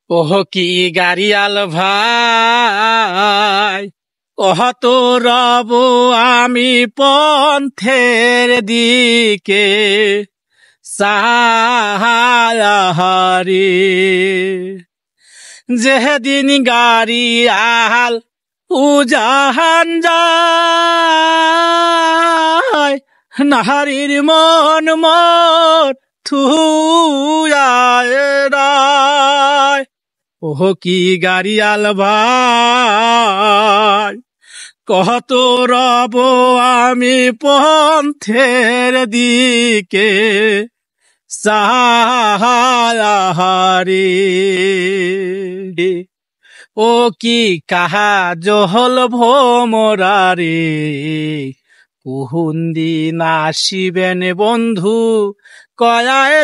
ওহ কি গাড়িয়াল ভাই, ওহ তো রব আমি পন্থের দিকে সাহারি। যেদিন গাড়িয়াল উজাহান যায়, নাহারির মন মোর থুয়ায়। ওহ কি গাড়িয়াল ভাই, কত রব আমি পন্থের দিকে সাহারি। ও কি কাহা জহল ভোমরারে, কুহুন্দি নাসিবেন বন্ধু কয়ায়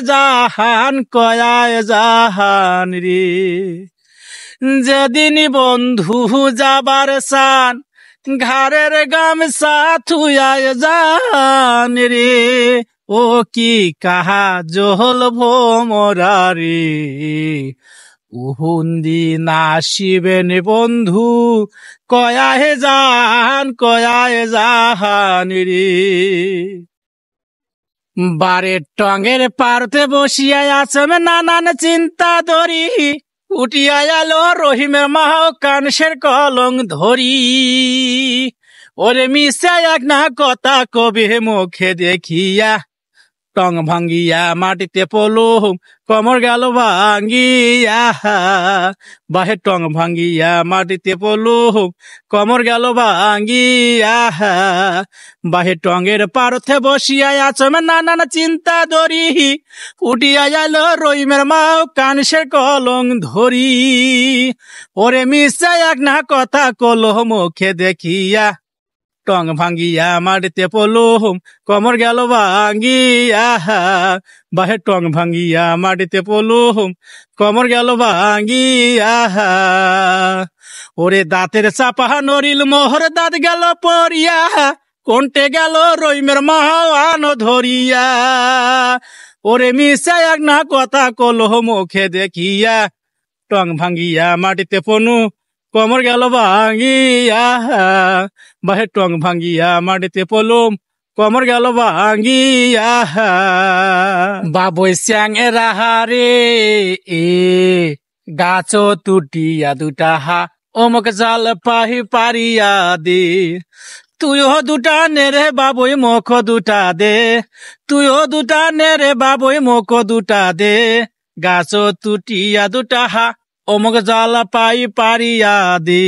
জাহান রে। যেদিন বন্ধু যাবার সান ঘাড়ের গামছা থুয়ায় জান রে। ও কি কাহা জহল ভোমরারে, উহুন্দি নাসিবেন বন্ধু কয়ায় জাহান রে। বারের টঙের পারতে বসিয়া আছেন নানান চিন্তা ধরি, উঠিয়া এলো রহিমের মাও কানসের কলং ধরি। ওরে মিশা এক না কথা কবে মুখে দেখিয়া, টং ভাঙ্গিয়া মাটিতে পলুম কমর গেল ভাঙ্গিয়া। বাহে টং ভাঙ্গিয়া মাটিতে পলুম কমর গেল ভাঙ্গিয়া। বাহে টঙের পারথে বসিয়া আচমে নানান চিন্তা ধরি, উঠিয়া গেল রহিমের মাও কানসের কলং ধরি। ওরে মিশা এক না কথা কলহ মুখে দেখিয়া, টং ভাঙ্গিয়া মাটিতে পলুম কমর গেল ভাঙ্গিয়া। বাহে টং ভাঙ্গিয়া মাটিতে পলুম কমর গেল ভাঙ্গিয়া। ওরে দাঁতের চাপা নরিল মোহর দাঁত গেল পড়িয়া, কোনটে গেল রহিমের মাহানো ধরিয়া। ওরে মিশা এক না কথা কলহ মুখে দেখিয়া, টং ভাঙ্গিয়া মাটিতে পনু কমর গেল ভাঙ্গিয়া। বাহে টং ভাঙ্গিয়া মাটিতে পলুম কমর গেল ভাঙ্গিয়া। বাবুই স্যাঙে রাহারে এ গাছ তুটিয়া দুটা হা, অমুক জাল পাহি পারিয়া দে। তুইও দুটা নে রে বাবুই মুখ দুটা দে, তুইও দুটা নে রে বাবুই মুখ দুটা দে। গাছ তুটিয়া দুটা হা, অমুক জাল পাই পারিয়া দে।